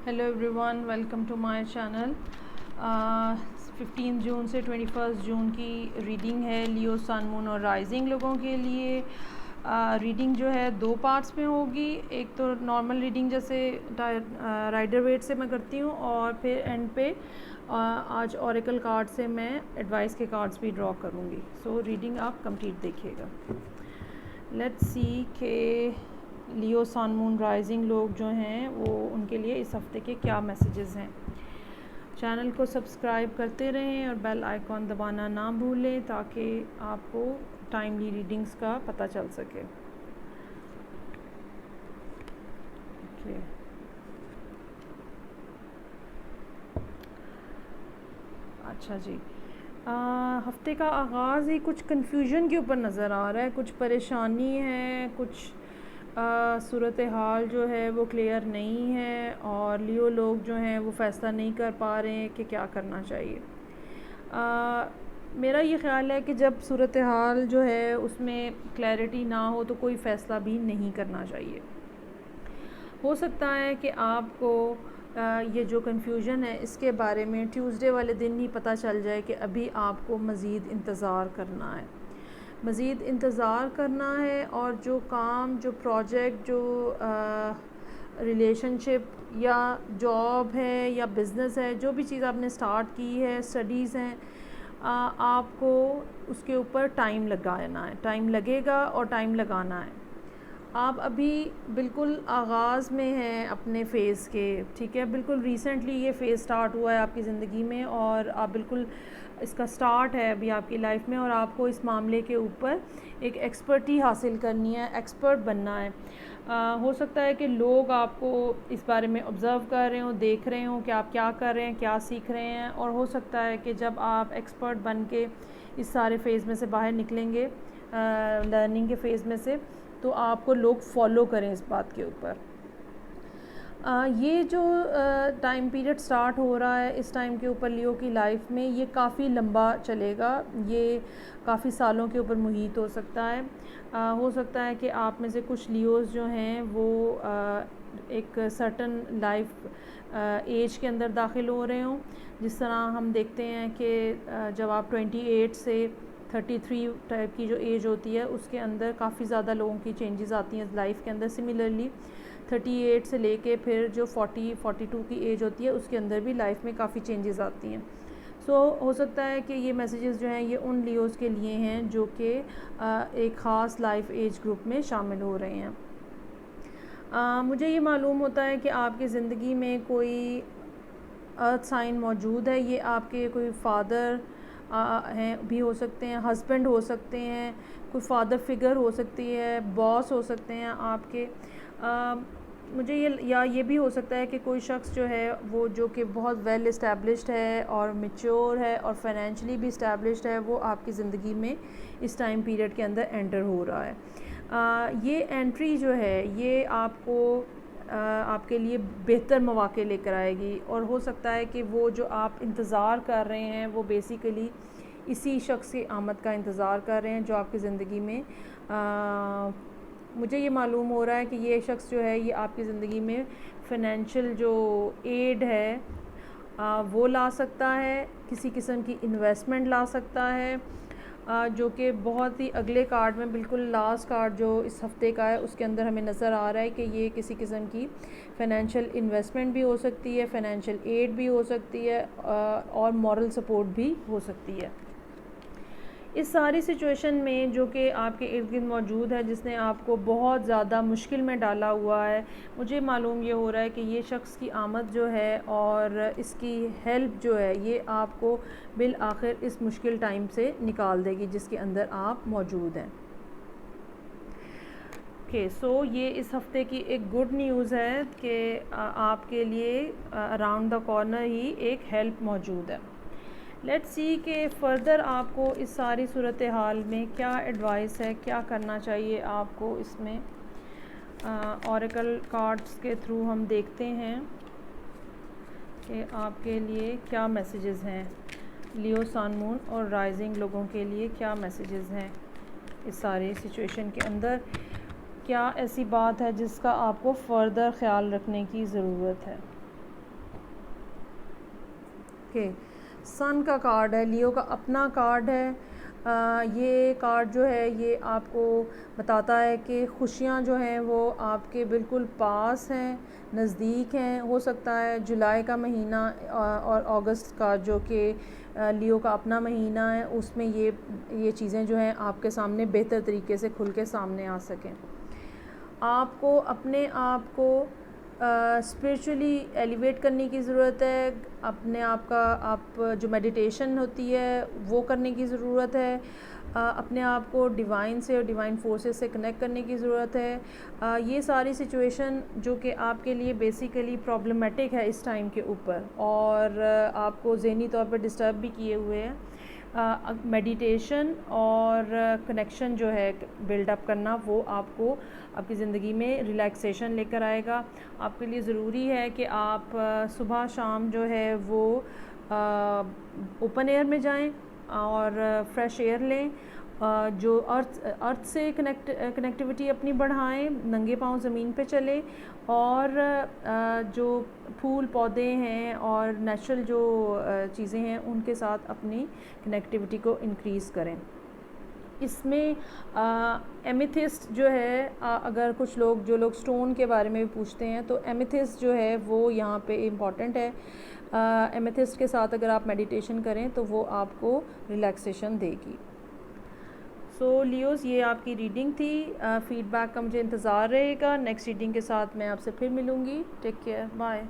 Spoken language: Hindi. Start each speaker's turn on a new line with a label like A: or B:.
A: Hello everyone, welcome to my channel. 15 June से 21 जून की रीडिंग है लियो, सन, मून और राइजिंग लोगों के लिए। रीडिंग जो है 2 पार्ट्स में होगी। एक तो नॉर्मल रीडिंग जैसे राइडर वेट से मैं करती हूँ, और फिर एंड पे आज ओरेकल कार्ड से मैं एडवाइस के कार्ड्स भी ड्रॉ करूँगी। सो रीडिंग आप कंप्लीट देखिएगा। लेट्स सी के लियो, सन, मून, राइजिंग लोग जो हैं वो उनके लिए इस हफ्ते के क्या मैसेजेस हैं। चैनल को सब्सक्राइब करते रहें और बेल आइकॉन दबाना ना भूलें ताकि आपको टाइमली रीडिंग्स का पता चल सके। ओके, अच्छा जी। हफ्ते का आगाज़ ही कुछ कन्फ्यूजन के ऊपर नज़र आ रहा है, कुछ परेशानी है, कुछ सूरत हाल जो है वो क्लियर नहीं है, और लियो लोग जो हैं वो फ़ैसला नहीं कर पा रहे हैं कि क्या करना चाहिए। मेरा ये ख़्याल है कि जब सूरत हाल जो है उसमें क्लैरिटी ना हो तो कोई फ़ैसला भी नहीं करना चाहिए। हो सकता है कि आपको ये जो कन्फ्यूजन है इसके बारे में ट्यूसडे वाले दिन ही पता चल जाए कि अभी आपको मज़ीद इंतज़ार करना है, मज़ीद इंतज़ार करना है। और जो काम, जो प्रोजेक्ट, जो रिलेशनशिप या जॉब है या बिज़नेस है, जो भी चीज़ आपने स्टार्ट की है, स्टडीज़ हैं, आपको उसके ऊपर टाइम लगाना है, टाइम लगेगा और टाइम लगाना है। आप अभी बिल्कुल आगाज़ में हैं अपने फ़ेज़ के, ठीक है, बिल्कुल रिसेंटली ये फ़ेज़ स्टार्ट हुआ है आपकी ज़िंदगी में, और आप बिल्कुल इसका स्टार्ट है अभी आपकी लाइफ में, और आपको इस मामले के ऊपर एक एक्सपर्टी हासिल करनी है, एक्सपर्ट बनना है। हो सकता है कि लोग आपको इस बारे में ऑब्ज़र्व कर रहे हों, देख रहे हों कि आप क्या कर रहे हैं, क्या सीख रहे हैं, और हो सकता है कि जब आप एक्सपर्ट बन के इस सारे फ़ेज़ में से बाहर निकलेंगे, लर्निंग के फ़ेज़ में से, तो आपको लोग फॉलो करें इस बात के ऊपर। ये जो टाइम पीरियड स्टार्ट हो रहा है इस टाइम के ऊपर लियो की लाइफ में, ये काफ़ी लंबा चलेगा, ये काफ़ी सालों के ऊपर मुहित हो सकता है। हो सकता है कि आप में से कुछ लियोज़ जो हैं वो एक सर्टन लाइफ एज के अंदर दाखिल हो रहे हों। जिस तरह हम देखते हैं कि जब आप 28 से 33 टाइप की जो एज होती है उसके अंदर काफ़ी ज़्यादा लोगों की चेंजेस आती हैं लाइफ के अंदर। सिमिलरली 38 से लेके फिर जो 40-42 की एज होती है उसके अंदर भी लाइफ में काफ़ी चेंजेस आती हैं। सो हो सकता है कि ये मैसेजेस जो हैं ये उन लियोज़ के लिए हैं जो कि एक ख़ास लाइफ एज ग्रुप में शामिल हो रहे हैं। मुझे ये मालूम होता है कि आपकी ज़िंदगी में कोई अर्थ साइन मौजूद है। ये आपके कोई फादर हैं भी हो सकते हैं, हस्बैंड हो सकते हैं, कोई फादर फिगर हो सकती है, बॉस हो सकते हैं आपके। मुझे ये भी हो सकता है कि कोई शख्स जो है वो जो कि बहुत वेल इस्टेब्लिश्ड है और मैच्योर है और फाइनेंशियली भी इस्टेब्लिश्ड है, वो आपकी ज़िंदगी में इस टाइम पीरियड के अंदर एंटर हो रहा है। ये एंट्री जो है ये आपको आपके लिए बेहतर मौक़े लेकर आएगी, और हो सकता है कि वो जो आप इंतज़ार कर रहे हैं वो बेसिकली इसी शख्स की आमद का इंतज़ार कर रहे हैं जो आपकी ज़िंदगी में मुझे ये मालूम हो रहा है कि ये शख्स जो है ये आपकी ज़िंदगी में फ़ाइनेंशियल जो एड है वो ला सकता है, किसी किस्म की इन्वेस्टमेंट ला सकता है, जो कि बहुत ही अगले कार्ड में, बिल्कुल लास्ट कार्ड जो इस हफ़्ते का है उसके अंदर हमें नज़र आ रहा है कि ये किसी किस्म की फ़ाइनेंशियल इन्वेस्टमेंट भी हो सकती है, फ़ाइनेंशियल एड भी हो सकती है, और मॉरल सपोर्ट भी हो सकती है। इस सारी सिचुएशन में जो कि आपके इर्द गिर्द मौजूद है, जिसने आपको बहुत ज़्यादा मुश्किल में डाला हुआ है, मुझे मालूम ये हो रहा है कि ये शख्स की आमद जो है और इसकी हेल्प जो है ये आपको बिल आखिर इस मुश्किल टाइम से निकाल देगी जिसके अंदर आप मौजूद हैं। ओके, सो ये इस हफ़्ते की एक गुड न्यूज़ है कि आपके लिए अराउंड द कॉर्नर ही एक हेल्प मौजूद है। लेट्स सी कि फ़र्दर आपको इस सारी सूरत हाल में क्या एडवाइस है, क्या करना चाहिए आपको इसमें। ओरेकल कार्ड्स के थ्रू हम देखते हैं कि आपके लिए क्या मैसेजेस हैं, लियो, सन, मून और राइजिंग लोगों के लिए क्या मैसेजेस हैं इस सारी सिचुएशन के अंदर। क्या ऐसी बात है जिसका आपको फ़र्दर ख़्याल रखने की ज़रूरत है। ओके, सन का कार्ड है, लियो का अपना कार्ड है। ये कार्ड जो है ये आपको बताता है कि खुशियाँ जो हैं वो आपके बिल्कुल पास हैं, नज़दीक हैं। हो सकता है जुलाई का महीना और अगस्त का, जो कि लियो का अपना महीना है, उसमें ये चीज़ें जो हैं आपके सामने बेहतर तरीके से खुल के सामने आ सकें। आपको अपने आप को स्पिरिचुअली एलिवेट करने की ज़रूरत है। अपने आप का जो मेडिटेशन होती है वो करने की ज़रूरत है। अपने आप को डिवाइन से और डिवाइन फोर्सेस से कनेक्ट करने की ज़रूरत है। ये सारी सिचुएशन जो कि आपके लिए बेसिकली प्रॉब्लमेटिक है इस टाइम के ऊपर, और आपको ज़हनी तौर पर डिस्टर्ब भी किए हुए हैं, मेडिटेशन और कनेक्शन जो है बिल्डअप करना, वो आपको आपकी ज़िंदगी में रिलैक्सेशन लेकर आएगा। आपके लिए ज़रूरी है कि आप सुबह शाम जो है वो ओपन एयर में जाएं और फ्रेश एयर लें। जो अर्थ से कनेक्टिविटी अपनी बढ़ाएं, नंगे पाँव ज़मीन पे चलें, और जो फूल पौधे हैं और नेचुरल जो चीज़ें हैं उनके साथ अपनी कनेक्टिविटी को इंक्रीज़ करें। इसमें एमेथिस्ट जो है, अगर कुछ लोग जो लोग स्टोन के बारे में भी पूछते हैं, तो एमेथिस्ट जो है वो यहाँ पे इम्पॉर्टेंट है। एमेथिस्ट के साथ अगर आप मेडिटेशन करें तो वो आपको रिलैक्सेशन देगी। सो लियोज़, ये आपकी रीडिंग थी। फ़ीडबैक का मुझे इंतज़ार रहेगा। नेक्स्ट रीडिंग के साथ मैं आपसे फिर मिलूँगी। Take care, bye.